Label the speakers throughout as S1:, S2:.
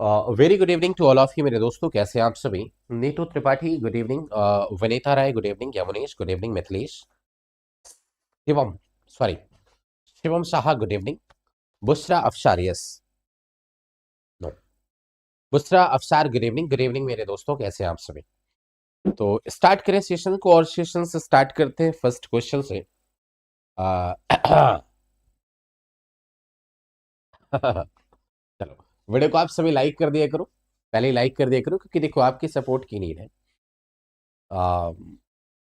S1: Very good evening to all of you मेरे दोस्तों, कैसे हैं आप सभी। Neetu Tripathi good evening, Vanita Rai good evening, Yamunesh good evening, Mithilesh, Shivam sorry Shivam Shah good evening, Bushra Afshar yes no Bushra Afshar good evening मेरे दोस्तों, कैसे हैं आप सभी। तो स्टार्ट करें सेशन को, और सेशन से स्टार्ट करते हैं फर्स्ट क्वेश्चन से। चलो, वीडियो को आप सभी लाइक कर दिया करो, पहले ही लाइक कर दिया करो, क्योंकि देखो आपकी सपोर्ट की नीड है।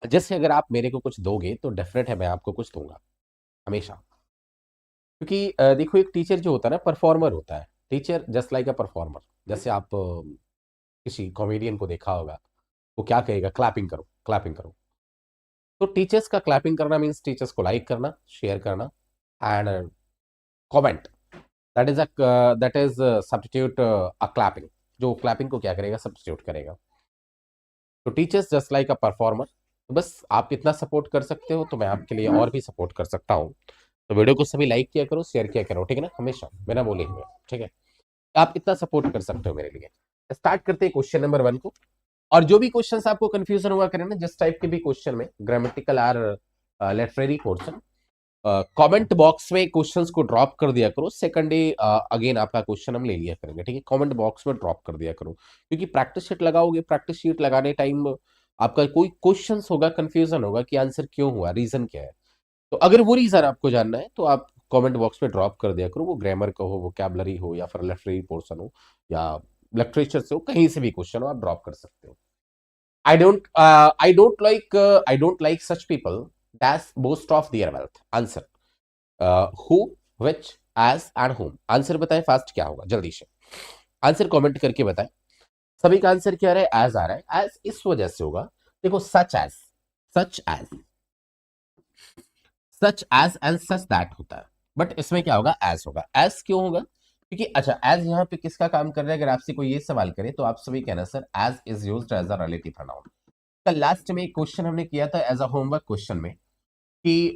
S1: जैसे अगर आप मेरे को कुछ दोगे तो डेफिनेट है मैं आपको कुछ दूंगा हमेशा, क्योंकि देखो एक टीचर जो होता है ना, परफॉर्मर होता है। Teacher just like a performer. जैसे आप किसी कॉमेडियन को देखा होगा, वो क्या कहेगा, क्लैपिंग करो क्लैपिंग करो। तो टीचर्स का क्लैपिंग करना मीन्स टीचर्स को लाइक करना, शेयर करना and comment. That is substitute a clapping. जो क्लैपिंग को क्या करेगा, सब्स्टिट्यूट करेगा। तो teachers just like a performer. तो बस आप इतना सपोर्ट कर सकते हो तो मैं आपके लिए और भी सपोर्ट कर सकता हूँ। तो वीडियो को सभी लाइक किया करो, शेयर किया करो, ठीक है ना, हमेशा बिना बोले हुए, ठीक है। आप इतना सपोर्ट कर सकते हो मेरे लिए। स्टार्ट करते हैं क्वेश्चन नंबर 1 को। और जो भी क्वेश्चंस आपको कंफ्यूजन हुआ करें ना, जिस टाइप के भी क्वेश्चन में, grammatical or literary portion, comment box में क्वेश्चंस को ड्रॉप कर दिया करो। सेकंड डे अगेन आपका क्वेश्चन हम ले लिया करेंगे, ठीक है। कमेंट बॉक्स में ड्रॉप कर दिया करो, क्योंकि प्रैक्टिस शीट लगाओगे, प्रैक्टिस शीट लगाने टाइम आपका कोई क्वेश्चंस होगा, कंफ्यूजन होगा कि आंसर क्यों हुआ, रीजन क्या है। तो अगर वो रीजन आपको जानना है तो आप कमेंट बॉक्स में ड्रॉप कर दिया करो। वो ग्रामर का हो, वोकैबुलरी हो, या फिर लिटरेरी पोर्शन हो, या लिटरेचर से हो, कहीं से भी क्वेश्चन हो आप ड्रॉप कर सकते हो। I don't like such people that boast of their wealth. Answer. Who, which, as and whom. Answer बताएं फास्ट क्या होगा, जल्दी से आंसर कमेंट करके बताएं। सभी का आंसर क्या आ रहा है, एज आ रहा है। एज इस वजह से होगा, देखो such as such as and such that होता है, बट इसमें क्या होगा, एज होगा। एज क्यों होगा, क्योंकि अच्छा एज यहाँ पे किसका काम कर रहा है। अगर आपसे कोई ये सवाल करे तो आप सभी कहना sir as is used as a relative pronoun. कल लास्ट में एक क्वेश्चन हमने किया था एज अ होमवर्क क्वेश्चन में, कि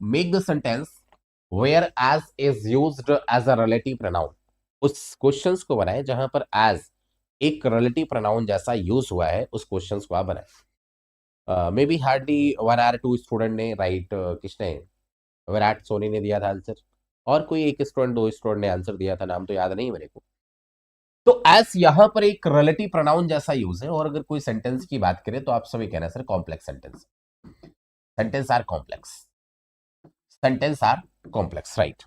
S1: make the sentence where as is used as a relative pronoun. उस क्वेश्चंस को बनाए जहां पर एज एक रिलेटिव प्रोनाउन जैसा यूज हुआ है, उस क्वेश्चंस को आप बनाए। May be hardly 1 or 2 student ने राइट, किसने, विराट सोनी ने दिया था आंसर, और कोई एक स्टूडेंट, 2 स्टूडेंट ने आंसर दिया था, नाम तो याद नहीं है मेरे को। तो एज यहां पर एक रिलेटिव प्रोनाउन जैसा यूज है। और अगर कोई सेंटेंस की बात करें तो आप सभी कहना sir complex sentence, sentence are complex, sentence are complex, right.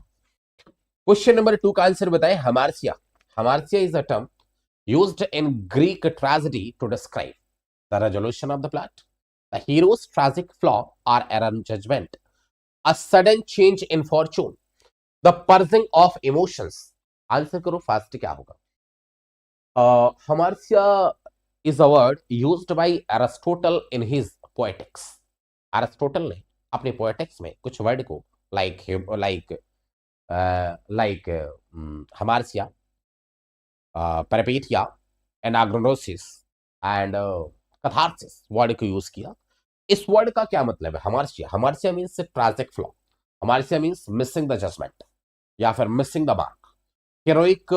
S1: Question number 2 का आंसर बताएं। Hamartia. Hamartia is a term used in Greek tragedy to describe the resolution of the plot, the hero's tragic flaw or error in judgment, a sudden change in fortune, the purging of emotions. Answer करो fast क्या होगा। Hamartia is a word used by Aristotle in his poetics. Aristotle ने अपने poetics में कुछ word को like like hamartia, peripeteia, anagnorisis and catharsis word को use किया। इस वर्ड का क्या मतलब है, hamartia. Hamartia means tragic flaw, hamartia means missing the judgment या फिर missing the mark. heroic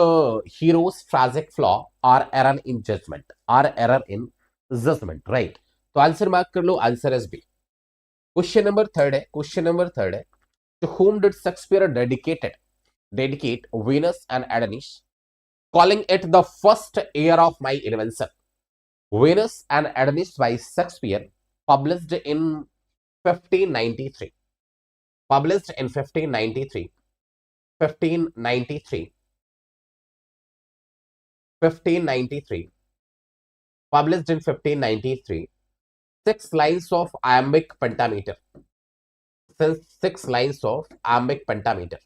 S1: hero's tragic flaw or error in judgment, or error in judgment, right। तो आंसर मार्क कर लो, answer is B. Question number 3 है, question number 3 है, to whom did Shakespeare dedicate Venus and Adonis, calling it the first year of my invention? Venus and Adonis by Shakespeare, published in 1593, published in 1593, 1593, 1593, published in 1593. 6 lines of iambic pentameter. 6 lines of iambic pentameter.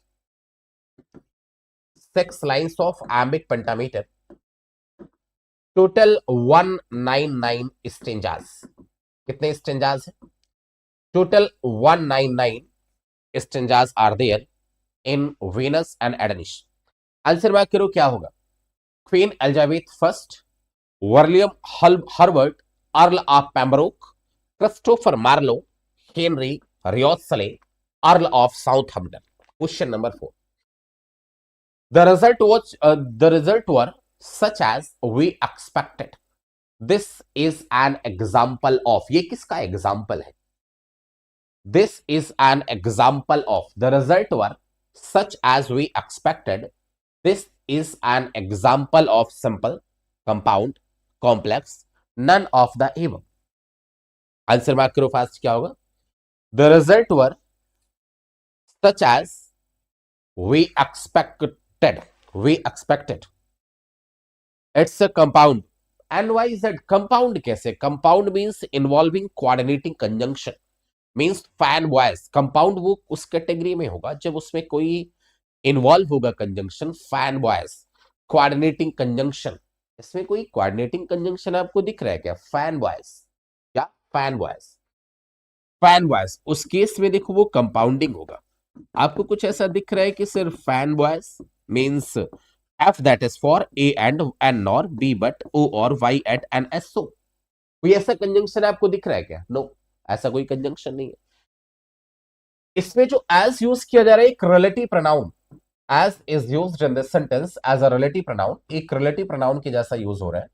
S1: 6 lines of iambic pentameter. Total 199 stanzas. कितने stanzas है? Total 199 stanzas are there in Venus and Adonis. Answer mark करो क्या होगा। Queen Elizabeth first, William Herbert earl of Pembroke, Christopher Marlowe, Henry Wriothesley, earl of Southampton. Question number 4। The result were such as we expected, this is an example of, ये किसका example है? This is an example of, the result were such as we expected, this is an example of simple, compound, complex, none of the above. Answer mark करो fast, क्या होगा? The result were such as we expected, we expected, it's a compound. And why is it compound? कैसे compound? Means involving coordinating conjunction, means FANBOYS. Compound वो उस category में होगा जब उसमें कोई इन्वॉल्व होगा conjunction, fan voice, coordinating conjunction. इसमें कोई कोऑर्डिनेटिंग कंजंक्शन आपको दिख रहा है क्या? फैन वॉइस, क्या फैन वॉइस? फैन वॉइस उस केस में देखो वो कंपाउंडिंग होगा। आपको कुछ ऐसा दिख रहा है कि सिर्फ FANBOYS means F that is for A and N nor, B but, O or, Y yet and S so, कोई ऐसा कंजंक्शन आपको दिख रहा है क्या? नो, ऐसा कोई कंजंक्शन नहीं है। इसमें जो एज यूज किया जा रहा है एक relative pronoun, as is used in this sentence as a relative pronoun, एक रिलेटिव प्रोनाउन के जैसा यूज हो रहा है।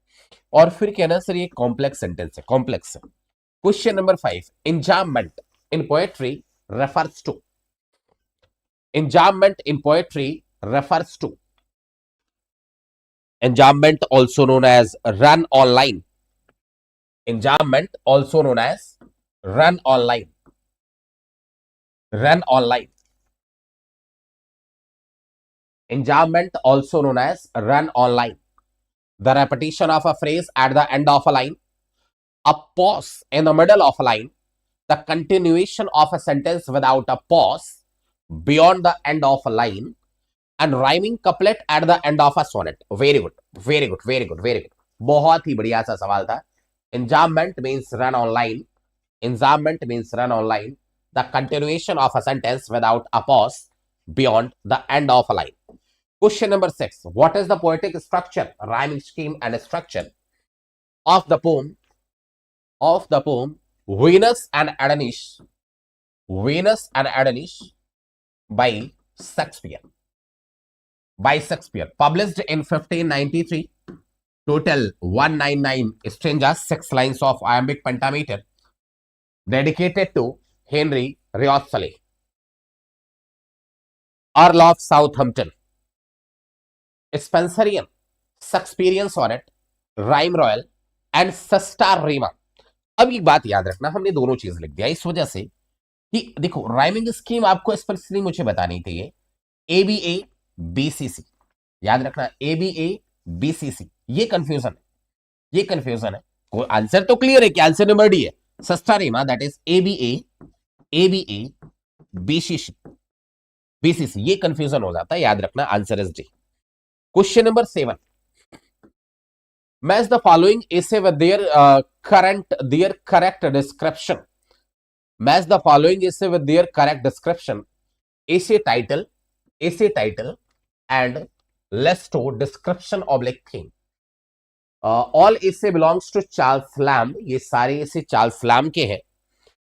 S1: और फिर कहना सर ये कॉम्प्लेक्स सेंटेंस है, कॉम्प्लेक्स है। Question number 5, enjambment in poetry refers to, enjambment in poetry refers to, enjambment also known as run online, enjambment also known as run online, run online, enjambment also known as run online, the repetition of a phrase at the end of a line, a pause in the middle of a line, the continuation of a sentence without a pause beyond the end of a line, and rhyming couplet at the end of a sonnet. Very good, very good, very good, very good. बहुत ही बढ़िया सा सवाल था। Enjambment means run online. Enjambment means run online. The continuation of a sentence without a pause beyond the end of a line. Question number 6. What is the poetic structure, rhyming scheme, and structure of the poem? Of the poem Venus and Adonis. Venus and Adonis by Shakespeare. By Shakespeare, published in 1593, total 199 stanzas, 6 lines of iambic pentameter, dedicated to Henry Wriothesley, Earl of Southampton, Spenserian, Shakespearean sonnet, rhyme royal and सस्टा Reema. अब एक बात याद रखना, हमने दोनों चीज लिख दिया इस वजह से कि देखो राइमिंग स्कीम आपको स्पेशली मुझे बतानी थी, ए बी ए बीसीसी, याद रखना ए बी ए बीसीसी, ये कंफ्यूजन है, ये कंफ्यूजन है। कोई आंसर तो क्लियर है कि आंसर नंबर डी है, सस्ता रीमा, that is A B A BCC, BCC, ये कंफ्यूजन हो जाता है, याद रखना answer is D. Question number 7, match the following essay with their correct description, match the following essay with their correct description, essay title and lesto description oblique theme. All essay belongs to Charles Lamb, ये सारे essay Charles Lamb के हैं,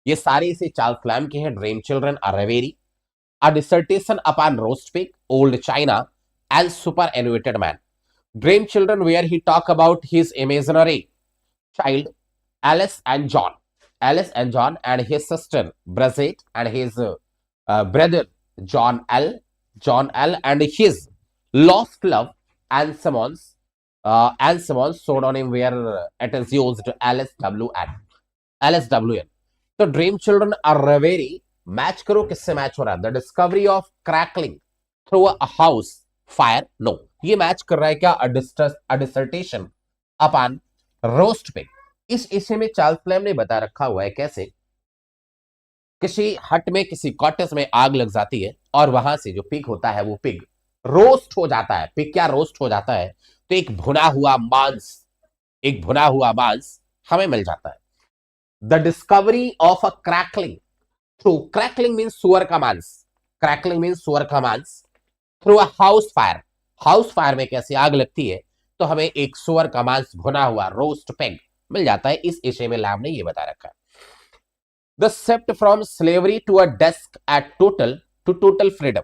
S1: ये सारे essay Charles Lamb के हैं। Dream Children are very, a dissertation upon roast pig, old China and superannuated man. Dream Children where he talk about his imaginary child Alice and John and his sister Bridget and his brother John L and his lost love and Simmons pseudonym where it is used LSWN. तो Dream Children are very, match करो किससे match हो रहा है? The discovery of cracking through a house fire, no, ये match कर रहा है क्या? A dissertation upon roast pig. इस इशे में चार्ल्स लैम ने बता रखा हुआ है कैसे किसी हट में, किसी कॉटेज में आग लग जाती है और वहां से जो पिग होता है वो पिग रोस्ट हो जाता है। पिग क्या रोस्ट हो जाता है? तो एक भुना हुआ मांस हमें मिल जाता है। The discovery of a crackling through, crackling means सुअर का मांस, थ्रू अ हाउस फायर में कैसे आग लगती है तो हमें एक सुअर का मांस भुना हुआ रोस्ट पिग मिल जाता है। इस इशे में लैम ने ये बता रखा है। The shift from slavery to a desk at total freedom,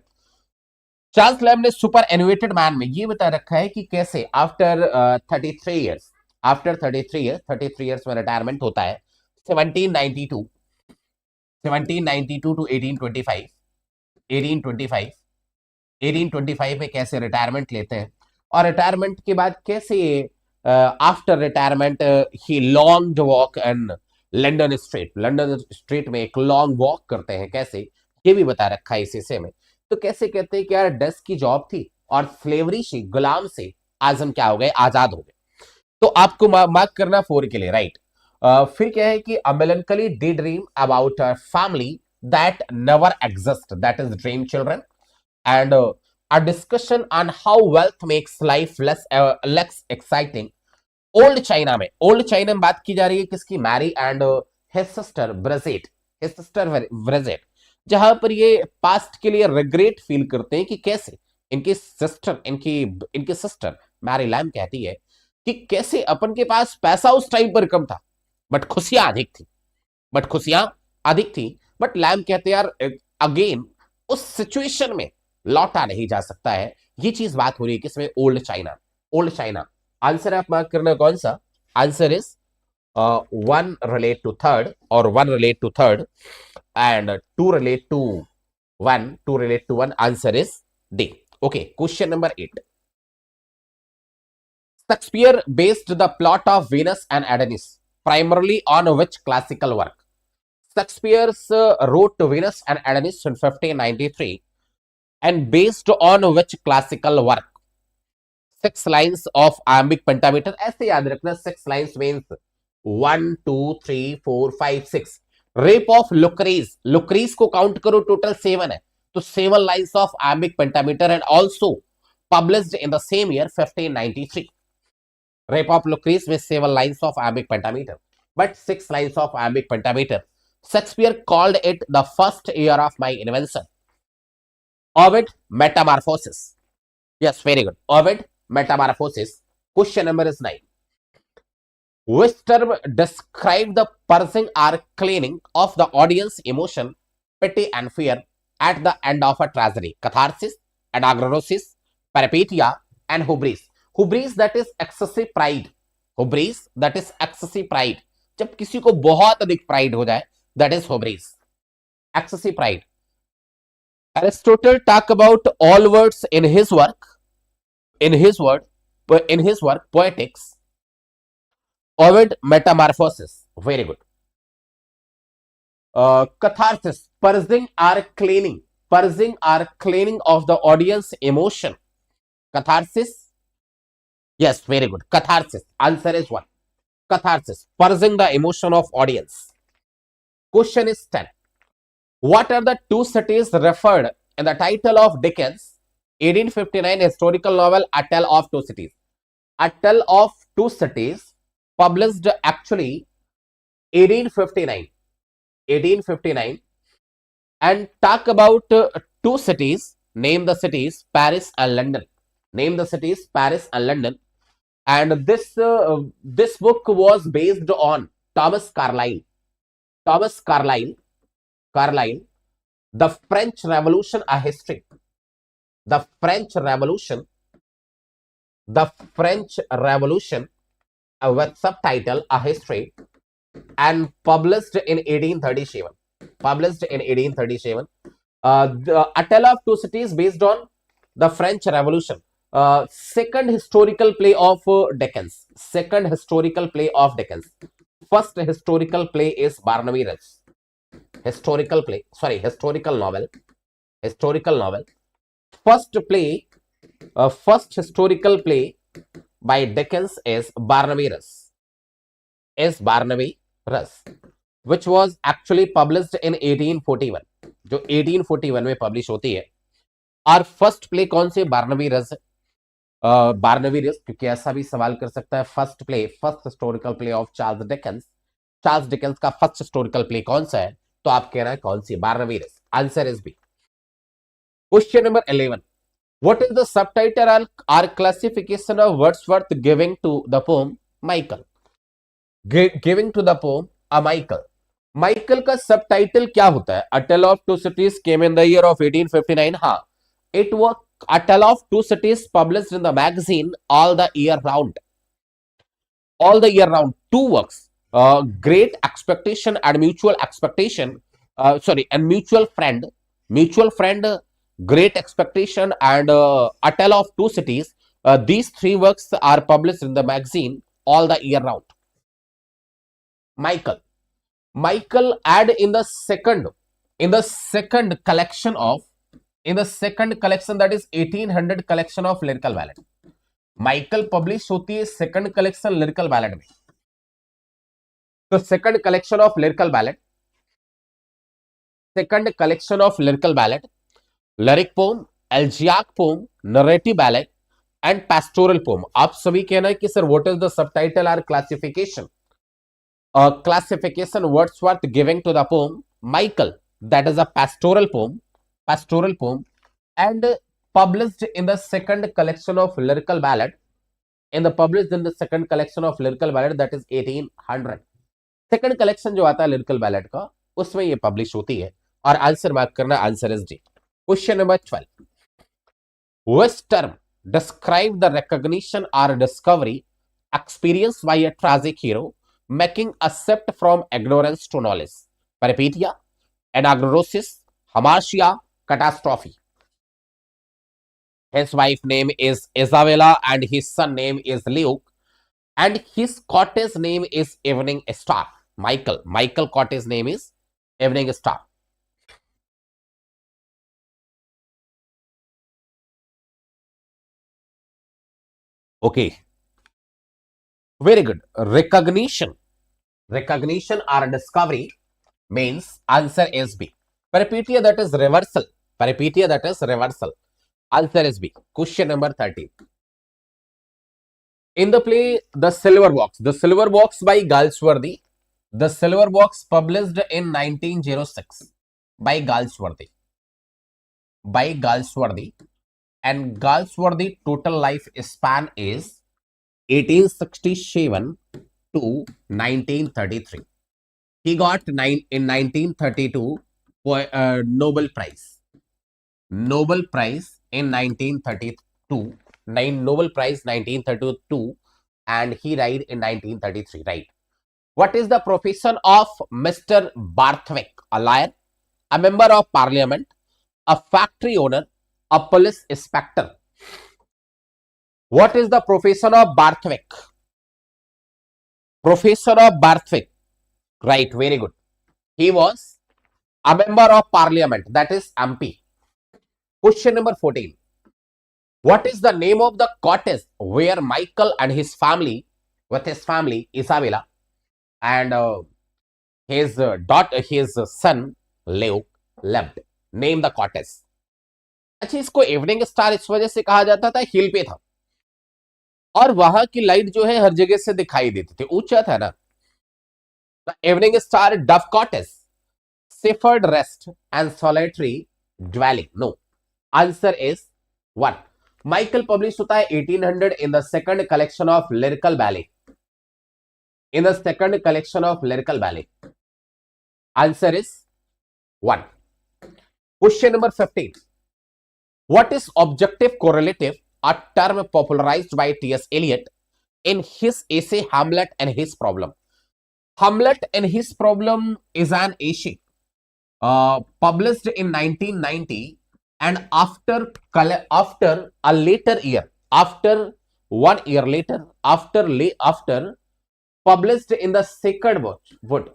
S1: Charles Lamb ने सुपर एनुएटेड मैन में ये बता रखा है कि कैसे आफ्टर 33 ईयर्स, आफ्टर 33 ईयर्स में रिटायरमेंट होता है 1792 1792 टू 1825, 1825 1825 में कैसे रिटायरमेंट लेते हैं, और रिटायरमेंट के बाद कैसे after retirement he long walk and London street में एक लॉन्ग वॉक करते हैं, कैसे ये भी बता रखा है इस हिस्से में। तो कैसे कहते हैं कि यार डेस्क की जॉब थी और स्लेवरी से, गुलाम से आज हम क्या हो गए, आजाद हो गए। तो आपको मार्क करना 4 के लिए, राइट। फिर क्या है कि a melancholy day dream about a family that never exist, that is dream children, and a discussion on how wealth makes life less exciting। Old China में बात की जा रही है किसकी, Mary and his sister Bridget, his sister Bridget, जहां पर ये पास्ट के लिए रिग्रेट फील करते हैं कि कैसे इनकी सिस्टर मैरी लैम कहती है कि कैसे अपन के पास पैसा उस टाइम पर कम था बट खुशियां अधिक थी, बट लैम कहते यार अगेन उस सिचुएशन में लौटा नहीं जा सकता है। ये चीज बात हो रही है किसमें, old China, old China. Answer आप मार्क करना कौन सा, answer is one relate to third और one relate to third and two relate to one, answer is D. Okay, question number 8। Shakespeare based the plot of Venus and Adonis primarily on which classical work? Shakespeare wrote Venus and Adonis in 1593 and based on which classical work? 6 lines of iambic pentameter, ऐसे याद रखना 6 lines means 1 2 3 4 5 6। Rape of लुक्रीज, लुक्रीज को count करो total 7 है, तो 7 lines of iambic pentameter and also published in the same year 1593। Rape of Lucrece with 7 lines of iambic pentameter, but 6 lines of iambic pentameter. Shakespeare called it the first year of my invention. Ovid, Metamorphosis. Yes, very good. Ovid, Metamorphosis. Question number is 9. Which term describe the purging or cleaning of the audience emotion, pity and fear at the end of a tragedy? Catharsis, anagnorisis, peripeteia and hubris. Hubris that is excessive pride, hubris that is excessive pride, जब किसी को बहुत अधिक pride हो जाए, that is hubris, excessive pride। Aristotle talk about all words in his work Poetics। Ovid, Metamorphosis, very good। Catharsis, purging or cleaning of the audience emotion, catharsis। Yes, very good. Catharsis. Answer is 1. Catharsis. Purging the emotion of audience. Question is 10. What are the 2 cities referred in the title of Dickens' 1859 historical novel A Tale of Two Cities? A Tale of Two Cities, published actually 1859, and talk about 2 cities. Name the cities, Paris and London. Name the cities, Paris and London. And this book was based on Thomas Carlyle, The French Revolution, a History. The French Revolution, with subtitle A History, and published in 1837. A Tale of Two Cities based on the French Revolution. Second historical play of Dickens. First historical play is Barnaby Rudge. Historical novel. First historical play by Dickens is Barnaby Rudge, which was actually published in 1841, जो 1841 में publish होती है। और first play कौन से, Barnaby रज, क्योंकि ऐसा भी सवाल कर सकता है, first historical play of Charles Dickens का फर्स्ट हिस्टोरिकल प्ले कौन सा है, तो आप कह रहे हैं कौन सी, Barnaby Rudge. Answer is B. Question number 11। What is the subtitle or classification of Wordsworth giving to the poem Michael? Giving to the poem a Michael का सबटाइटल क्या होता है? A tale of two cities came in the year of 1859। हाँ, it was A tale of two cities published in the magazine all the year round. All the year round. Two works. Great expectation and mutual expectation. And mutual friend. Mutual friend. Great expectation and a tale of two cities. These three works are published in the magazine all the year round. Michael. Michael add in the second collection of, that is 1800 collection of lyrical ballad. Michael publish होती है second collection lyrical ballad में. तो second collection of lyrical ballad, lyric poem, elegiac poem, narrative ballad and pastoral poem. आप सभी कहना है कि sir what is the subtitle or classification. Classification Wordsworth giving to the poem Michael, that is a pastoral poem, and published in the second collection of lyrical ballad, that is 1800. Second collection जो आता है lyrical ballot का, उसमें ये publish होती है. और answer mark करना, answer is D. Question number 12. Which term describe the recognition or discovery experienced by a tragic hero making a shift from ignorance to knowledge? Peripetia, anagnorosis, hamartia, catastrophe. His wife name is Isabella and his son name is Luke and his cottage name is Evening Star. Michael cottage name is Evening Star. Okay, very good. Recognition or discovery means answer is B. Peripetia, that is reversal. Answer is B. Question number 13. In the play The Silver Box by Galsworthy, published in 1906 by Galsworthy, and Galsworthy total life span is 1867 to 1933. He got in 1932 Nobel Prize in 1932. Nobel Prize 1932, and he died in 1933. Right. What is the profession of Mr. Barthwick? A lawyer, a member of parliament, a factory owner, a police inspector. What is the profession of Barthwick? Right, very good. He was a member of parliament, that is MP. Question number 14. What is the name of the cottage where Michael and his family, Isabella, and his son Luke lived? Name the cottage. अच्छा, इसको evening star इस वजह से कहा जाता था, हिल पे था और वहां की लाइट जो है हर जगह से दिखाई देती थी, ऊंचा था ना. Evening star, dove cottage, shepherd rest and solitary dwelling. No, answer is 1. Michael publish होता है 1800 in the second collection of lyrical ballad. Answer is 1. Question number 15. What is objective correlative, a term popularized by T.S. Eliot in his essay Hamlet and His Problem? Hamlet and His Problem is an essay published in 1990, and after 1 year later, published in the Sacred Wood,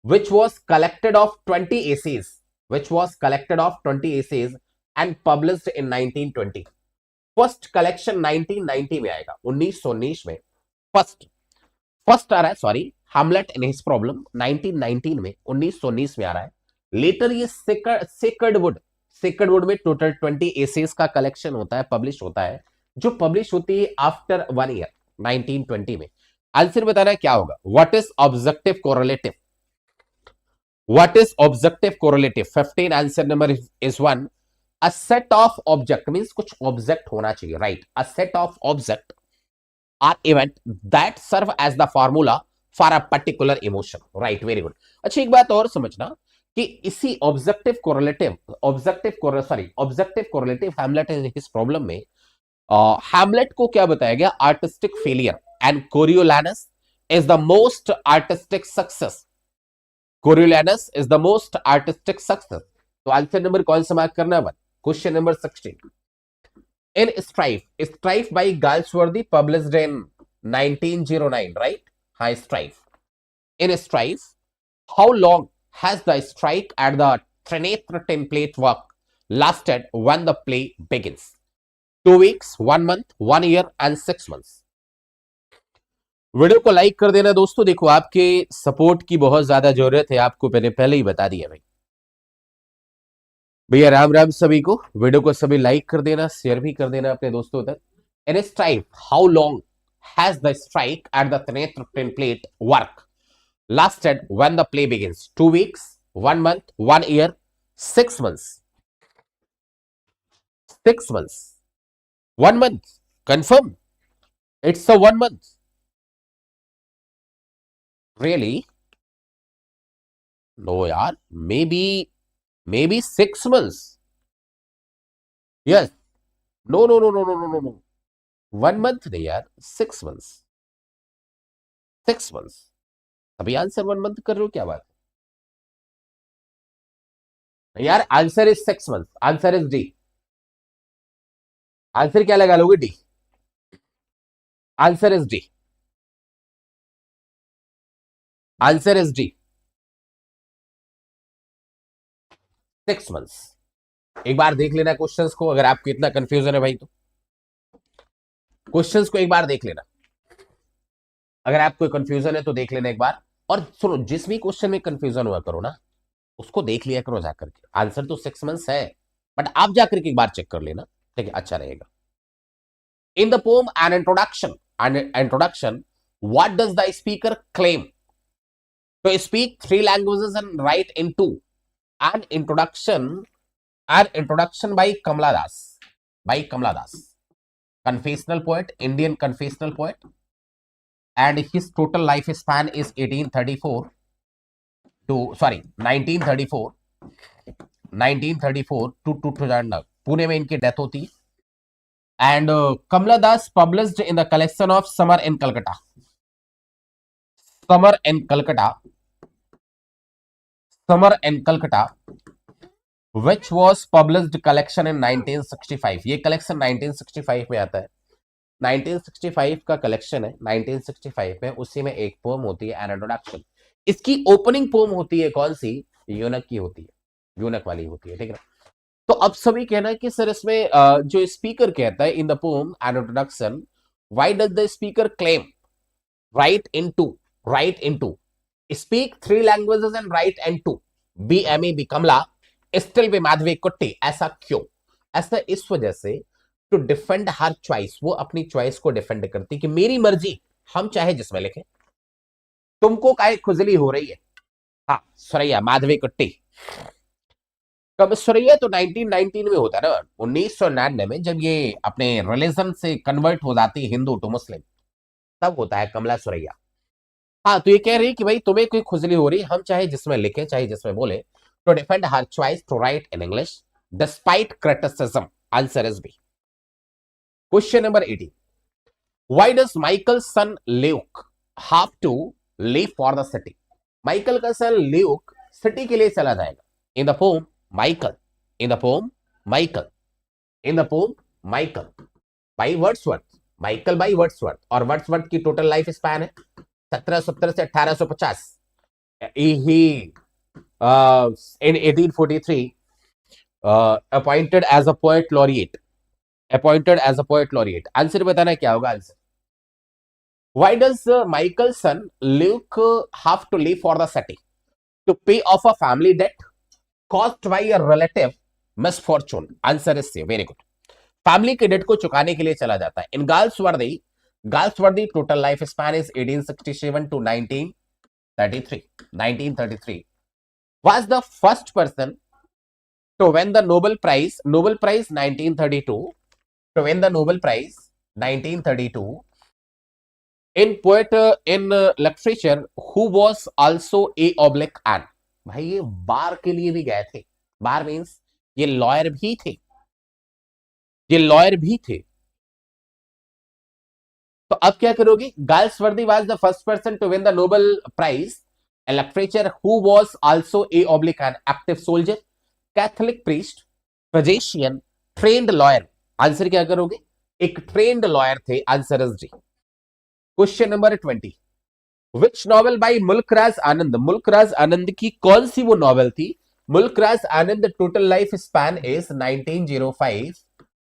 S1: which was collected of 20 essays. And published in 1920. First collection 1990 में आएगा, 1919 में first आ रहा है. Sorry, Hamlet and his problem 1919 में, 1919 में आ रहा है. Letter ये सेक्रेड वुड में टोटल 20 एसेज का कलेक्शन होता है, पब्लिश होता है, जो पब्लिश होती है आफ्टर 1 ईयर 1920 में. आंसर बताना है क्या होगा. What is objective correlative? 15 answer number is 1. A set of object means कुछ ऑब्जेक्ट होना चाहिए, right. A set of object or event that serve as the formula for a particular emotion, right. Very good. अच्छा, एक बात और समझना, कि इसी ऑब्जेक्टिव कोरिलेटिव हैमलेट इस प्रॉब्लम में हैमलेट को क्या बताया गया, artistic failure and Coriolanus is the most artistic success. Coriolanus is the most artistic success. तो आंसर नंबर कौन सा मार्क करना है? Question number 16 in Strife by Galsworthy published in 1909, right? हाँ, Strife. In Strife, how long has the strike at the Trenartha tinplate work lasted when the play begins? 2 weeks, 1 month, 1 year and 6 months. Video को like कर देना दोस्तों। देखो, आपके support की बहुत ज्यादा जरूरत है, आपको मैंने पहले ही बता दिया भाई। भैया राम राम सभी को। वीडियो को सभी लाइक कर देना, शेयर भी कर देना अपने दोस्तों तक। In strike, how long has the strike at the Trenartha tinplate work lasted when the play begins? 2 weeks, 1 month, 1 year, 6 months. 6 months. 1 month. Confirm. It's a 1 month. Really? No, yaar. Maybe 6 months. Yes. No. 1 month नहीं यार, 6 months. 6 months. अभी answer 1 month कर रहे हो, क्या बात है यार? Answer is 6 months. Answer is D. Answer क्या लगा लोगे? D. Answer is D. Answer is D. 6 months. एक बार देख लेना क्वेश्चंस को, अगर आपको इतना कंफ्यूजन है भाई तो क्वेश्चंस को एक बार देख लेना। अगर आपको कंफ्यूजन है तो देख लेना एक बार। और सुनो, जिस भी क्वेश्चन में कंफ्यूजन हुआ करो ना, उसको देख लिया करो जाकर के। आंसर तो 6 months है, बट आप जाकर के एक बार चेक कर लेना, ठीक है? अच्छा रहेगा। In the poem introduction, what does the speaker claim to speak 3 languages and write in 2? An introduction by Kamala Das, confessional poet, Indian confessional poet, and his total lifespan is 1934 to 2009। Pune में इनकी death होती है। And Kamala Das published in the collection of summer in Calcutta which was published collection in 1965। ये collection 1965 में आता है। 1965 का collection है, 1965 में, उसी में एक पोम होती है, एन इंट्रोडक्शन। इसकी ओपनिंग पोम होती है कौन सी? यूनक की होती है, यूनक वाली होती है, ठीक है? तो अब सभी कहना है कि सर इसमें जो स्पीकर कहता है in the poem an introduction, why does the speaker claim write into speak 3 languages and write into BME B Kamala still B Madhavi Kutty, ऐसा क्यों? ऐसा इस वजह से टू डिफेंड हर चॉइस, वो अपनी चॉइस को डिफेंड करती कि मेरी मर्जी, हम चाहे जिसमें लिखें, तुमको काहे खुजली हो रही है? हाँ, सुरैया माधवी कुट्टी। कब सुरैया? तो 1919 में होता है ना, 1999 में, जब ये अपने रिलीजन से कन्वर्ट हो जाती है हिंदू टू मुस्लिम, तब होता है कमला सुरैया। हाँ, तो ये कह रही है कि भाई तुम्हें कोई खुजली हो रही, हम चाहे जिसमें लिखें, चाहे जिसमें बोले, to defend her choice to write in English despite criticism. Answer is B. Question number 18, why does Michael son Luke have to leave for the city? Michael का सन ल्यूक सिटी के लिए चला जाएगा। In the poem Michael, by Wordsworth, Michael by Wordsworth, और Wordsworth की total life span है 1770 से 1850। He in 1843 appointed as a poet laureate। Answer बताना क्या होगा? Answer, why does Michael's son Luke have to leave for the city? To pay off a family debt caused by a relative misfortune। आंसर is C, very good। Family के debt को चुकाने के लिए चला जाता है। In Galsworthy total life span is 1867 to 1933। was the first person to win the Nobel Prize 1932, to win the Nobel Prize 1932 in literature, who was also A/N? भाई ये बार के लिए भी गए थे। बार मीन्स ये लॉयर भी थे, ये लॉयर भी थे। तो अब क्या करोगे? Galsworthy was the first person to win the Nobel prize in literature who was also a oblique an active soldier, Catholic priest, physician, trained lawyer. Answer क्या करोगे? एक ट्रेन्ड लॉयर थे। Answer is D. Question number 20, which novel by Mulk Raj Anand, Mulk Raj Anand की कौन सी वो novel थी? Mulk Raj Anand total life span is 1905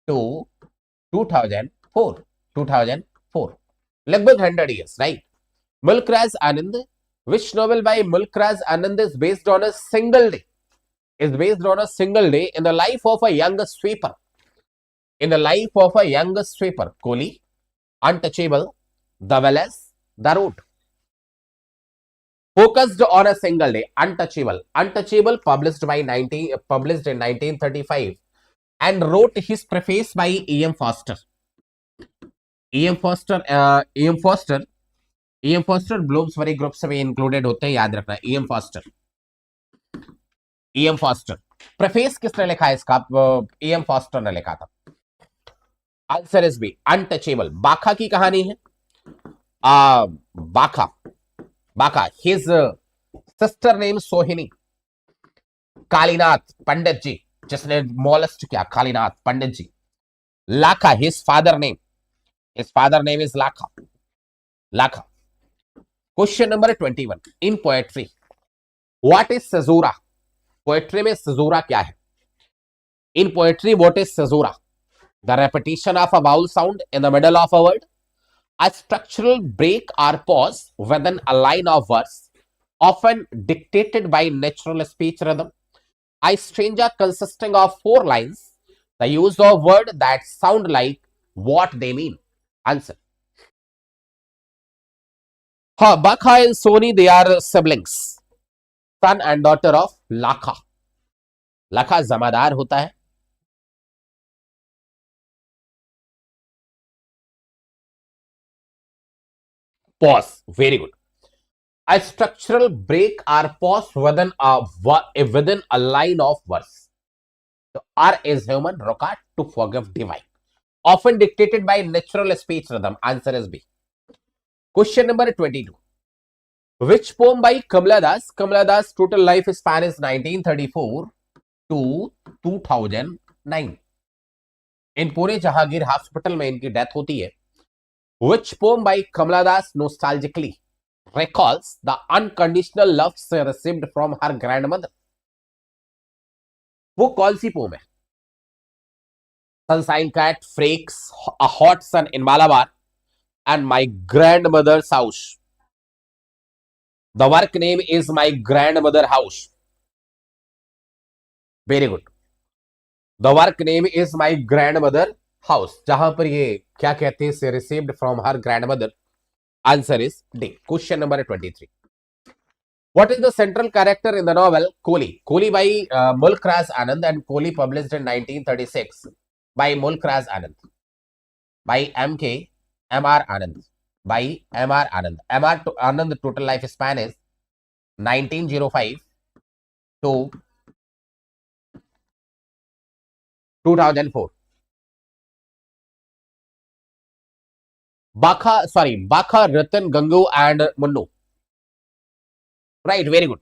S1: to 2004, 2004, लगभग 100 years, right? Mulkraz Anand, which novel by Mulkraz Anand is based on a single day, is based on a single day in the life of a young sweeper, in the life of a young sweeper? Kohli, Untouchable, The Wallace, The Root. Focused on a single day. Untouchable, Untouchable published by 1935 and wrote his preface by E.M. Foster. E.M. Foster, E.M. Foster, E.M. Foster Bloomsbury groups में included होते हैं, याद रखना। E.M. Foster, E.M. Foster। Preface किसने लिखा है इसका? E.M. Foster ने लिखा था। Answer is B, untouchable. Bakha की कहानी है। बाखा, बाखा, हिज सिस्टर नेम सोहिनी, कालीनाथ पंडित जी जिसने मोलेस्ट किया, Kalinath Pandit ji. Lakha, his father name, his father name is Lakha, Lakha। Question number 21, in poetry what is caesura? Poetry में caesura क्या है? In poetry what is caesura? The repetition of a vowel sound in the middle of a word, a structural break or pause within a line of verse often dictated by natural speech rhythm, a stanza consisting of 4 lines, the use of word that sound like what they mean. Answer. Bakha and Soni, they are siblings, son and daughter of Lakha. Lakha जमादार होता है। Pause, very good। A structural break or pause within a line of verse. So R is human, Rokat, to forgive divine, often dictated by natural speech rhythm. Answer is B। Question number 22, which poem by Kamala Das? Kamala Das total life span is 1934 to 2009। इन पूरे Jahangir hospital में इनकी death होती है। Which poem by Kamala Das nostalgically recalls the unconditional love she received from her grandmother? वो कौन सी pome है? Sunshine Cat, Freaks, A Hot Sun in Malabar, and My Grandmother's House. The work name is My Grandmother House. Very good। The work name is My Grandmother House, जहां पर ये क्या कहते हैं? से received from her grandmother। Answer is D। Question number 23, what is the central character in the novel Kohli? Kohli by Mulkraz Anand and Kohli published in 1936 by Mulkraz Anand, by M.K. M.R. Anand, by M.R. Anand। M.R. Anand total life span is 1905 to 2004। Bakha, Ratan, Gangu and Munnu। Right, very good।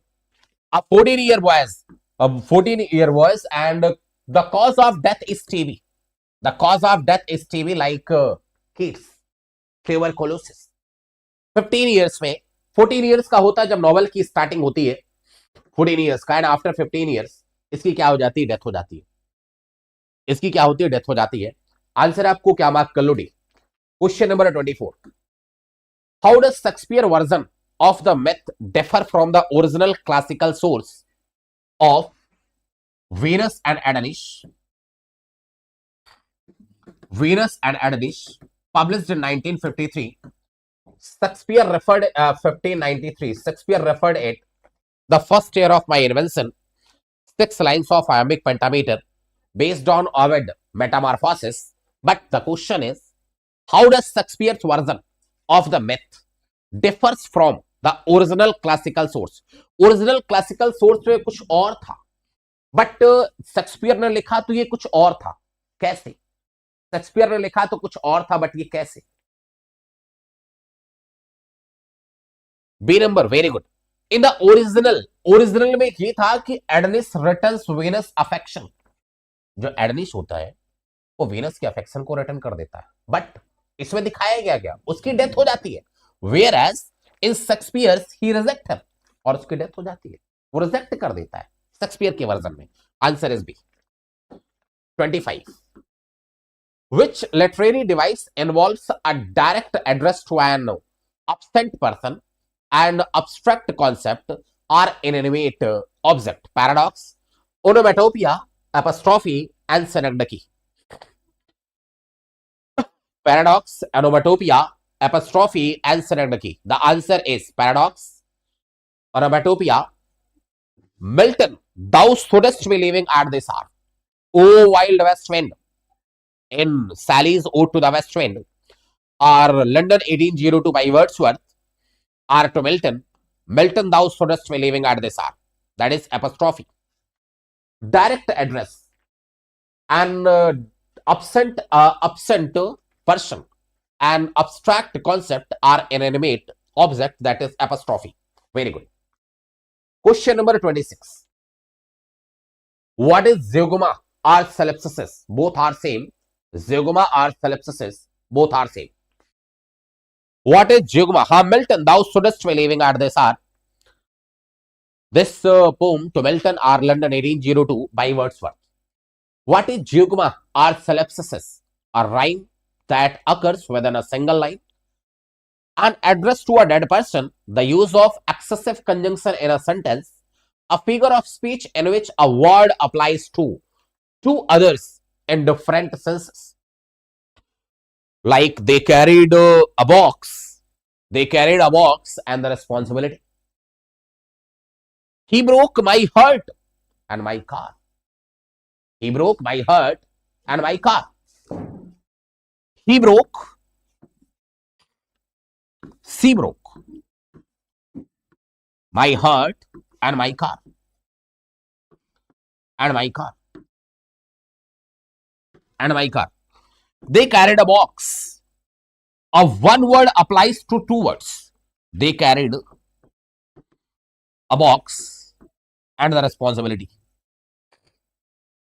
S1: A 14-year boys and the cause of death is TB। The cause of death is TB like kids, tuberculosis। 15 years में 14 years का होता है जब novel की starting होती है, 14 years का, and after 15 years इसकी क्या हो जाती है? डेथ हो जाती है। इसकी क्या होती है? डेथ हो जाती है। आंसर आपको क्या मार्क कर लो? D. Question number 24, how does Shakespeare version of the myth differ from the original classical source of Venus and Adonis? Venus and Adonis, published in 1953, Shakespeare referred 1593, Shakespeare referred it the first year of my invention, 6 lines of iambic pentameter based on Ovid metamorphosis. But the question is, how does Shakespeare's version of the myth differs from the original classical source. Original classical source में कुछ और था, but Shakespeare ने लिखा तो ये कुछ और था। कैसे? शेक्सपियर ने लिखा तो कुछ और था, बट ये कैसे? B number, very good. In the original, original में ये था कि एडनिस रिटर्न्स वीनस अफेक्शन। जो एडनिस होता है वो वीनस के अफेक्शन को रिटर्न कर देता है, बट इसमें दिखाया गया क्या? उसकी डेथ हो जाती है। Whereas in Shakespeare he reject her, और उसकी डेथ हो जाती है, वो रिजेक्ट कर देता है शेक्सपियर के वर्जन में। Answer is B. 25. Which literary device involves a direct address to an absent person and abstract concept or inanimate object? Paradox, onomatopoeia, apostrophe, and synecdoche. Paradox, onomatopoeia, apostrophe, and synecdoche. The answer is paradox, onomatopoeia. Milton, thou shouldst be living at this hour. O wild west wind, in Sally's Ode to the West Wind, or London 1802 by Wordsworth, or to Milton, Milton, thou shouldst be living at this hour. That is apostrophe. Direct address and absent person, an abstract concept or inanimate object, that is apostrophe. Very good. Question number 26. What is zeugma or solipsis? Both are same. Zeugma or solipsis, both are same. What is zeugma? Milton, thou shouldst be living at this hour. This poem to Milton or London 1802 by Wordsworth. What is zeugma or solipsis? A rhyme that occurs within a single line. An address to a dead person, the use of excessive conjunction in a sentence, a figure of speech in which a word applies to others in different senses. Like they carried a box. They carried a box and the responsibility. He broke my heart and my car. He broke my heart and my car. He broke. She broke my heart and my car. And my car. And my car. They carried a box. A one word applies to two words. They carried a box and the responsibility.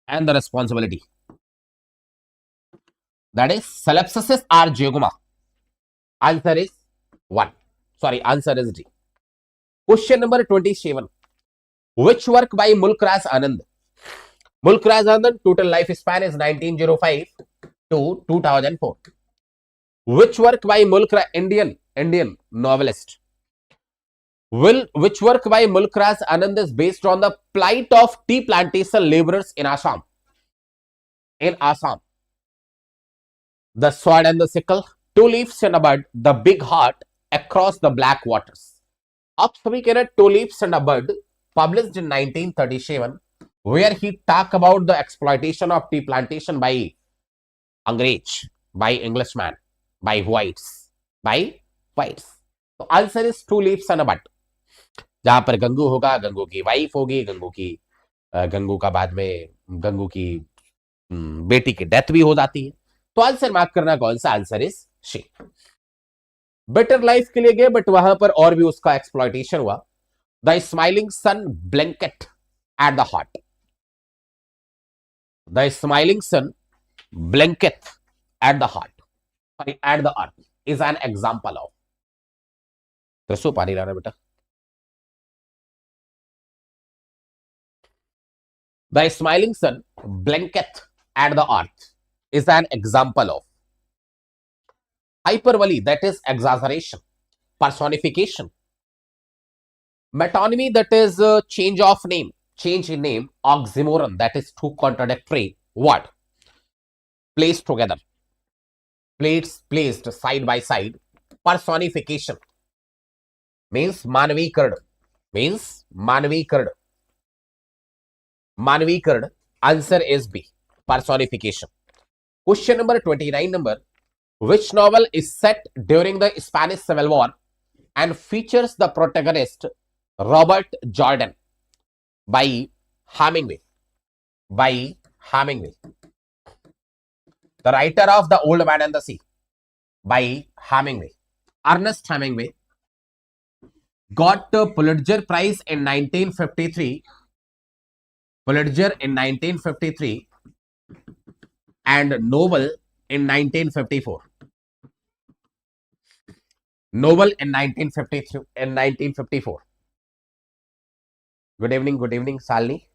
S1: And the responsibility. That is solipsis or zeugma. Answer is 1. Sorry, answer is D. Question number 27. Which work by Mulkraz Anand? Mulkraz Anand, total lifespan is 1905 to 2004. Which work by Mulkraz, Indian novelist? Which work by Mulkraz Anand is based on the plight of tea plantation laborers in Assam? In Assam. The sword and the sickle, two leaves and a bud, the big heart, across the black waters. आप सभी कह रहे two leaves and a bud, published in 1937, where he talk about the exploitation of tea plantation by Angrez, by Englishmen, by whites. तो answer is two leaves and a bud. जहां पर गंगू होगा, गंगू की wife होगी, गंगू का बाद में गंगू की बेटी की डेथ भी हो जाती है. तो आंसर मार्क करना कौन सा? Answer is she. Better life के लिए गए, बट वहां पर और भी उसका एक्सप्लॉइटेशन हुआ. The smiling sun blanket at the heart. The smiling sun blanket at the heart, sorry at the earth, is an example of. रसो पानी लाना बेटा. The smiling sun blinketh at the earth is an example of hyperbole, that is exaggeration, personification, metonymy, that is change in name, oxymoron, that is two contradictory word placed together, placed side by side. Personification means manvikard. Answer is B, personification. Question number 29. Which novel is set during the Spanish Civil War and features the protagonist Robert Jordan by Hemingway. By Hemingway. The writer of The Old Man and the Sea by Hemingway. Ernest Hemingway got the Pulitzer Prize in 1953. Pulitzer in 1953 and Nobel in 1954. Nobel in 1953 in 1954. Good evening, Salni.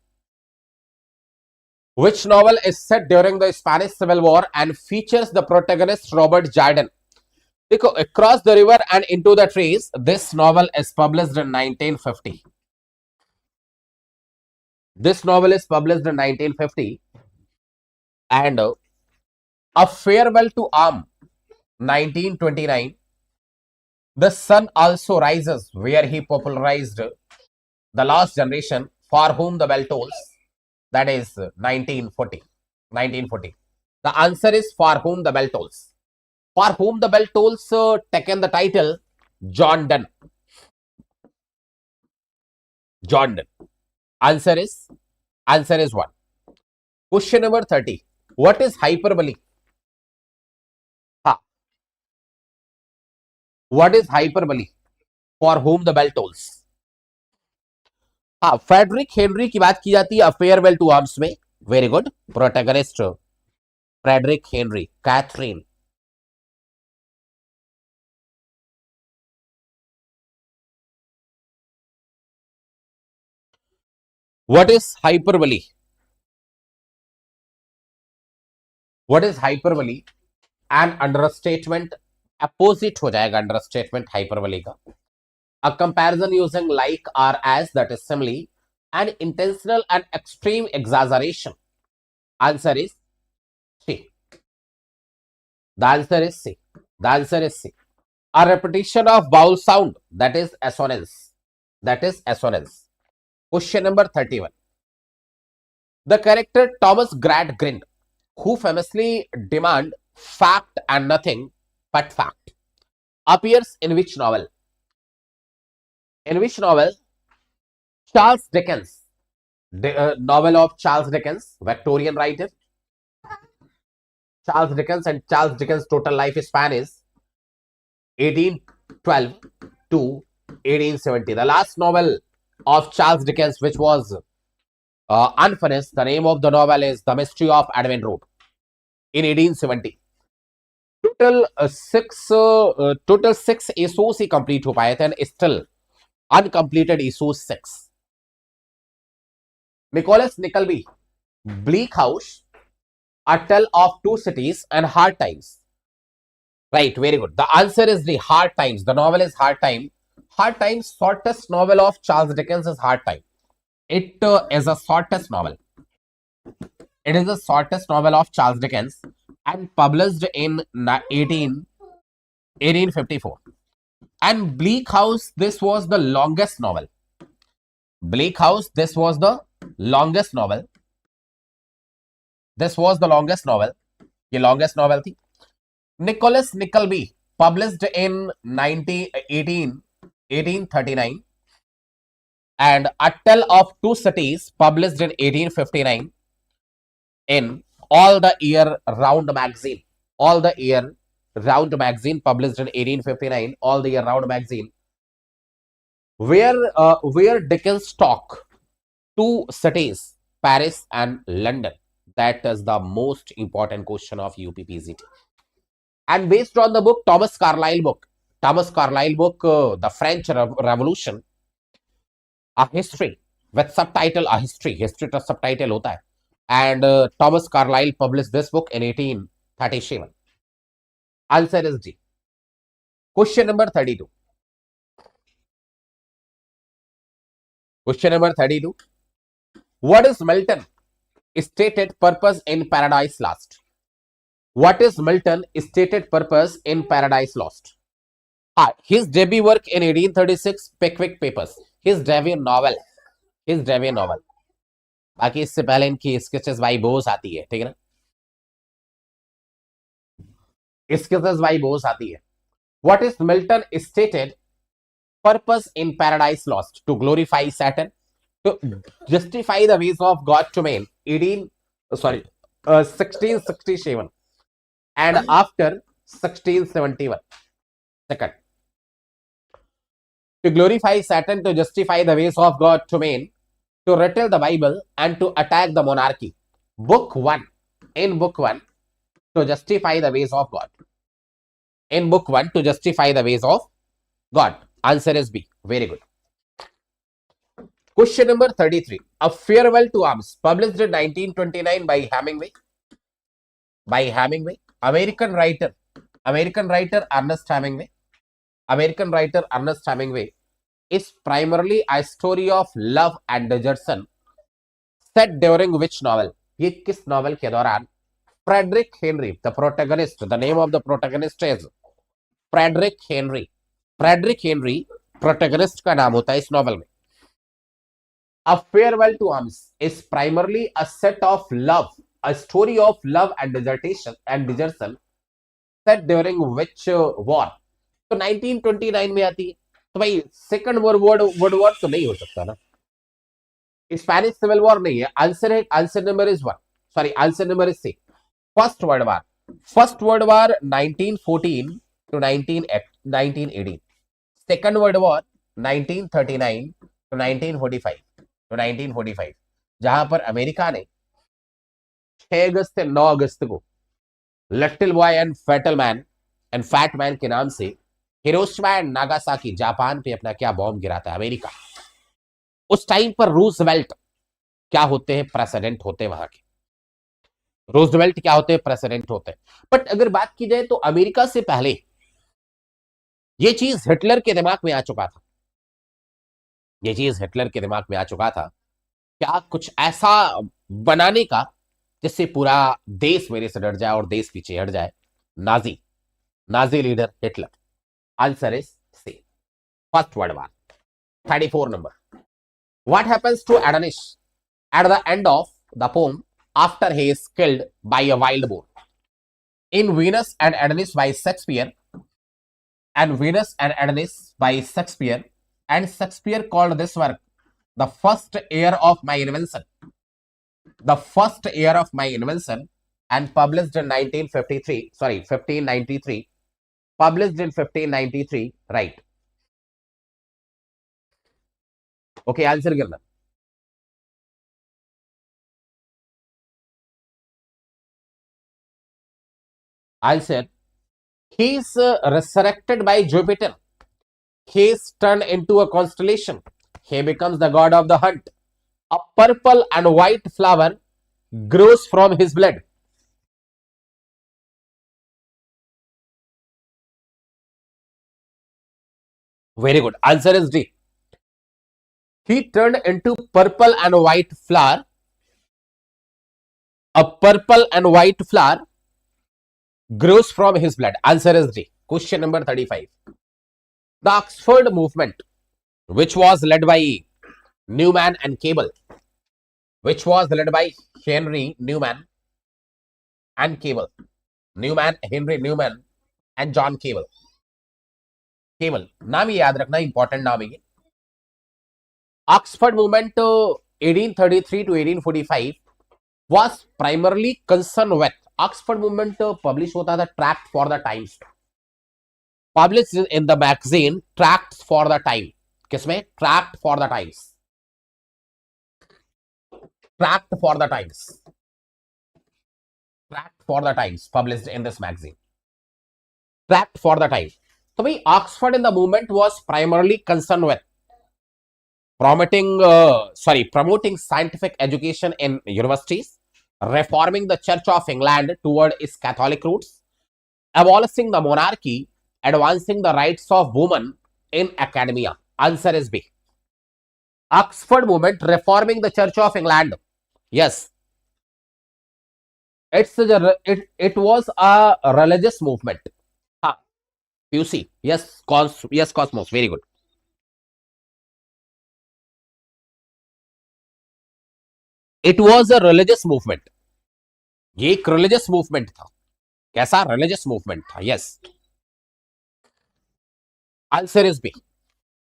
S1: Which novel is set during the Spanish Civil War and features the protagonist Robert Jordan? Across the river and into the trees. This novel is published in 1950. This novel is published in 1950. And A Farewell to Arm, 1929. The Sun Also Rises, where he popularized The Last Generation, For Whom the Bell Tolls, that is 1940. 1940. The answer is For Whom the Bell Tolls. For Whom the Bell Tolls taken the title John Donne. John Donne. Answer is 1. Question number 30. What is hyperbole? What is hyperbole? For Whom the Bell Tolls. Frederick Henry की बात की जाती है farewell to arms में. Very good. Protagonist Frederick Henry. Catherine. What is hyperbole? What is hyperbole? An understatement. Opposite हो जाएगा understatement hyperbole का. A comparison using like or as, that is simile. An intentional and extreme exaggeration. Answer is C. The answer is C. The answer is C. A repetition of vowel sound, that is assonance. That is assonance. Question number 31. The character Thomas Gradgrind, who famously demand fact and nothing but fact, appears in which novel? In which novel? Charles Dickens. Novel of Charles Dickens, Victorian writer. Charles Dickens, and Charles Dickens' total life span is 1812 to 1870. The last novel of Charles Dickens, which was unfinished, the name of the novel is The Mystery of Edwin Drood, in 1870. Total 6 issues he complete हो पाए थे and still अनकंप्लीटेड issues 6. Nicholas Nickleby, Bleak House, A Tale of Two Cities and Hard Times. Right, very good. The answer is the Hard Times. The novel is Hard Time. Hard Times, shortest novel of Charles Dickens is Hard Time. It is a shortest novel. It is the shortest novel of Charles Dickens and published in 1854. And Bleak House, this was the longest novel. Bleak House, this was the longest novel. This was the longest novel. ये longest novel थी. Nicholas Nickleby, published in 1839. And A Tale of Two Cities, published in 1859 in All the Year Round magazine. All the Year Round magazine, published in 1859. All the Year Round magazine, where Dickens talk two cities, Paris and London. That is the most important question of UPPGT. And based on the book, Thomas Carlyle book, The French Revolution, a history with subtitle, a history का subtitle होता है. And Thomas Carlyle published this book in 1837. Answer is D. Question number 32. Question number 32. What is Milton stated purpose in Paradise Lost? What is Milton stated purpose in Paradise Lost? His debut work in 1836, Pickwick Papers. His debut novel. बाकी इससे पहले इनकी sketches by Bose आती है, ठीक है ना. Sketches by Bose आती है. What is Milton stated Purpose in Paradise Lost, to glorify Saturn, to justify the ways of God to men, 1667, and after 1671. Second, to glorify Saturn, to justify the ways of God to men, to retell the Bible, and to attack the monarchy. Book 1. In book 1, to justify the ways of God. In book 1, to justify the ways of God. Answer is B. Very good. Question number 33. A Farewell to Arms, published in 1929 by Hemingway. By Hemingway. American writer Ernest Hemingway. American writer Ernest Hemingway is primarily a story of love and desertion set during which novel? ये किस novel के दौरान? Frederick Henry, the protagonist. The name of the protagonist is Frederick Henry. Frederick Henry protagonist का नाम होता है इस novel में. A Farewell to Arms is primarily a set of love, a story of love and desertion set during which war? तो 1929 में आती है. तो भाई सेकंड वर्ल्ड वॉर तो नहीं हो सकता ना. स्पेनिश सिविल वॉर नहीं है. आंसर है, answer number is 1. Sorry, answer number is C. First world war. First world war 1914 to 1918. Second world war 1939 to 1945, जहां पर अमेरिका ने 6 अगस्त से 9 अगस्त को little boy and fat man के नाम से हिरोशिमा एंड नागासाकी जापान पे अपना क्या बॉम्ब गिराता है अमेरिका. उस टाइम पर रूजवेल्ट क्या होते हैं? प्रेसिडेंट होते हैं वहां के. रूजवेल्ट क्या होते हैं? प्रेसिडेंट होते हैं. बट अगर बात की जाए तो अमेरिका से पहले ये चीज हिटलर के दिमाग में आ चुका था. ये चीज हिटलर के दिमाग में आ चुका था क्या कुछ ऐसा बनाने का जिससे पूरा देश मेरे से डर जाए और देश पीछे हट जाए. Nazi leader Hitler. Answer is C. First world war. 34 number. What happens to Adonis at the end of the poem after he is killed by a wild boar? In Venus and Adonis by Shakespeare, and Shakespeare called this work the first year of my invention. The first year of my invention, and published in 1593. Published in 1593, right? Okay, answer करना. Answer, he is resurrected by Jupiter. He is turned into a constellation. He becomes the god of the hunt. A purple and white flower grows from his blood. Very good. Answer is D. He turned into purple and white flower. A purple and white flower grows from his blood. Answer is D. Question number 35. The Oxford movement, which was led by Newman and Cable, which was led by Henry Newman and Cable. Henry Newman and John Cable. Cable नाम ये याद रखना, important नाम है ये. Oxford movement 1833 to 1845 was primarily concerned with. Oxford movement publish होता था Tract for the Times. Published in the magazine Tracts for the Time. किसमें? Tract for the Times. Tract for the Times. Tract for the Times published in this magazine. Tract for the Time. तो भाई Oxford in the movement was primarily concerned with promoting scientific education in universities, reforming the Church of England toward its Catholic roots, abolishing the monarchy, advancing the rights of women in academia. Answer is B. Oxford movement reforming the Church of England. Yes. It was a religious movement. PUC. Yes, Cosmos. Very good. It was a religious movement. ये एक religious movement था. कैसा? religious movement था. Yes. Answer is B.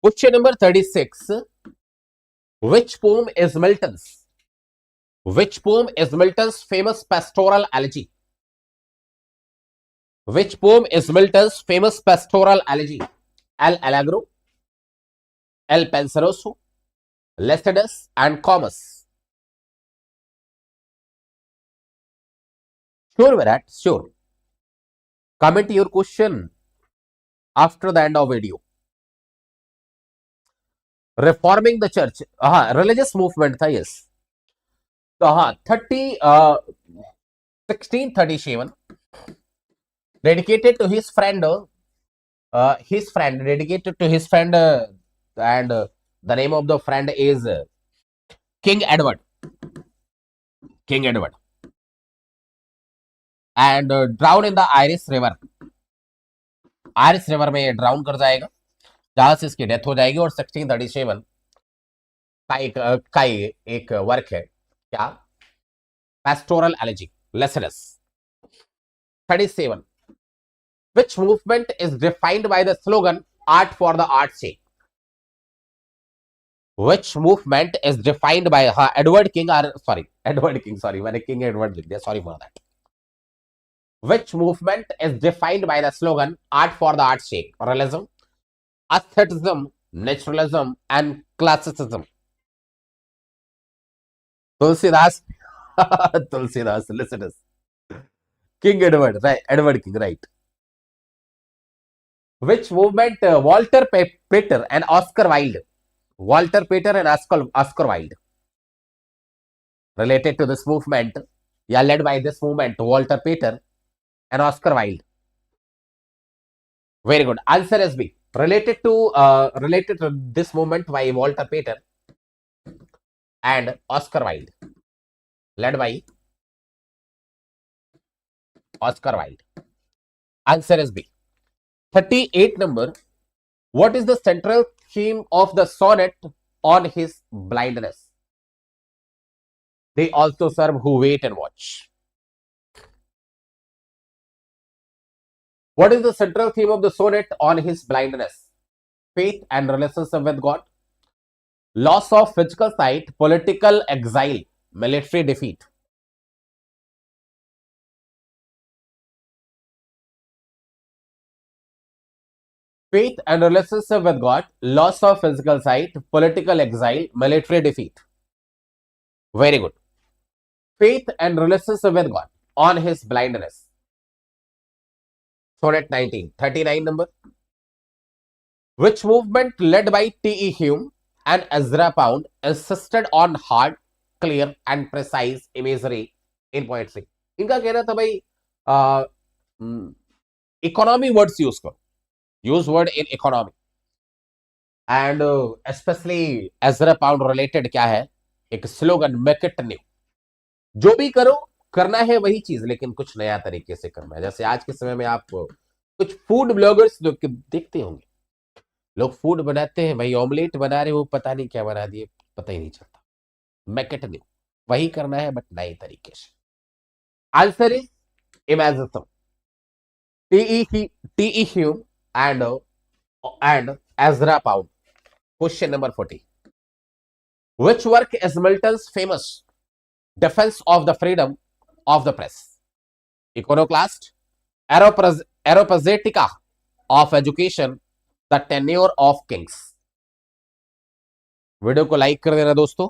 S1: Question number 36, which poem is Milton's famous pastoral elegy? Which poem is Milton's famous pastoral elegy? El Allegro, El Penseroso, Lycidas, and Comus. Sure, Virat, sure. Comment your question after the end of video. Reforming the church. Religious movement था, yes. तो 1637 dedicated to his friend, dedicated to his friend, and the name of the friend is King Edward. And drown in the Irish River. Irish river में drown कर जाएगा, जहां से इसकी death हो जाएगी। और 1637 का एक वर्क है, क्या? Pastoral elegy, Lycidas. 37, which movement is defined by the slogan art for the art's sake? Which movement is defined by Edward King, मैंने किंग एडवर्ड लिख दिया, sorry for that. Which movement is defined by the slogan art for the art's sake? Realism, aestheticism, naturalism, and classicism. Tulsidas, listen to this. King Edward, right? Edward King, right? Which movement Walter Pater and Oscar Wilde related to this movement, led by this movement, Walter Pater and Oscar Wilde? Very good. Answer is B. Related to this movement by Walter Pater and Oscar Wilde, led by Oscar Wilde. Answer is B. 38 number. What is the central theme of the sonnet on his blindness? They also serve who wait and watch. What is the central theme of the sonnet on his blindness? Faith and relationship with God, loss of physical sight, political exile, military defeat. Faith and relationship with God, loss of physical sight, political exile, military defeat. Very good. Faith and relationship with God on his blindness. Sonnet 19, 39 number. Which movement led by T.E. Hume and Ezra Pound insisted on hard, clear and precise imagery in poetry? इनका कहना था भाई economy words use करो, use word in economy. And specially Ezra pound related क्या है, एक slogan, make it new. जो भी करो, करना है वही चीज, लेकिन कुछ नया तरीके से करना है। जैसे आज के समय में आप कुछ फूड ब्लॉगर्स देखते होंगे, लोग फूड बनाते हैं भाई, ऑमलेट बना रहे, वो पता नहीं क्या बना दिए, पता ही नहीं चलता। मेक इट न्यू, वही करना है बट नए तरीके से। Answer is imagism, T.E. Hume and Ezra Pound. Question number 40. Which work is Milton's famous defense of the freedom of the press? Iconoclast, Areopagitica of education, the tenure of kings. Video को like कर देना दोस्तों।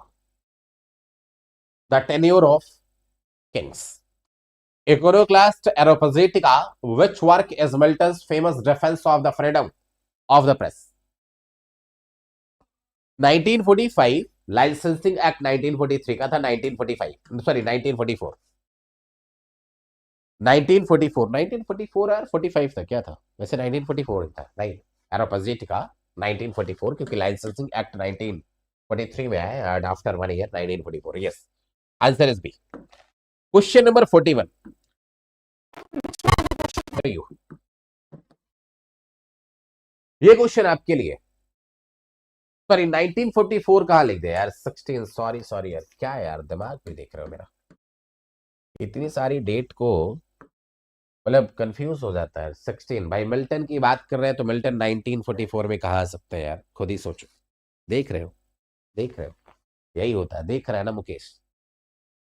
S1: The tenure of kings. Iconoclast, Areopagitica. Which work is Milton's famous defense of the freedom of the press? 1945 licensing act 1943 का था, 1944 और 45 था, क्या था वैसे? 1944 था, नहीं, एरोपाजिटिका 1944, क्योंकि लाइसेंसिंग एक्ट 1943 में आया and after 1 year 1944। Yes, answer is B. Question number 41। ये क्वेश्चन आपके लिए, सॉरी 1944 कहाँ लिख दे यार, 16, सॉरी यार, क्या यार दिमाग पे देख रहे हो मेरा, इतनी सारी डेट को मतलब कंफ्यूज हो जाता है। 16 भाई, मिल्टन की बात कर रहे हैं तो मिल्टन 1944 में कहाँ आ सकते हैं यार, खुद ही सोचो। देख रहे हो, देख रहे हो, यही होता है, देख रहा है ना मुकेश।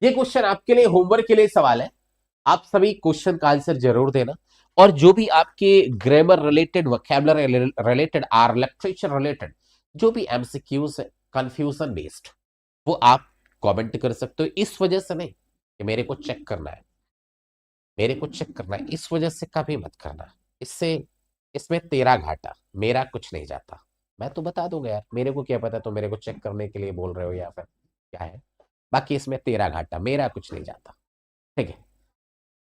S1: ये क्वेश्चन आपके लिए होमवर्क के लिए सवाल है। आप सभी क्वेश्चन का आंसर जरूर देना, और जो भी आपके grammar related, vocabulary related, or literature related जो भी एमसीक्यूज है कंफ्यूजन बेस्ड, वो आप कमेंट कर सकते हो। इस वजह से नहीं कि मेरे को चेक करना है, मेरे को चेक करना है इस वजह से कभी मत करना। इससे, इसमें तेरा घाटा, मेरा कुछ नहीं जाता। मैं तो बता दूंगा यार, मेरे को क्या पता तो मेरे को चेक करने के लिए बोल रहे हो या फिर क्या है। बाकी इसमें तेरा घाटा, मेरा कुछ नहीं जाता। ठीक है।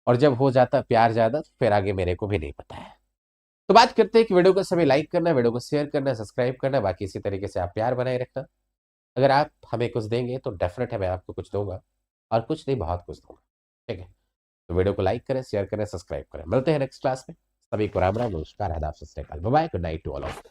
S1: और जब हो जाता प्यार ज्यादा तो फिर आगे मेरे को भी नहीं पता है। तो बात करते हैं कि वीडियो को सभी लाइक करना, वीडियो को शेयर करना, सब्सक्राइब करना, बाकी इसी तरीके से आप प्यार बनाए रखना। अगर आप हमें कुछ देंगे तो डेफिनेट है मैं आपको कुछ दूंगा, और कुछ नहीं बहुत कुछ दूंगा। ठीक है। तो वीडियो को लाइक करें, शेयर करें, सब्सक्राइब करें। मिलते हैं नेक्स्ट क्लास में। सभी को राम राम, नमस्कार, आदाब, सत श्री अकाल, bye bye, good night to all of.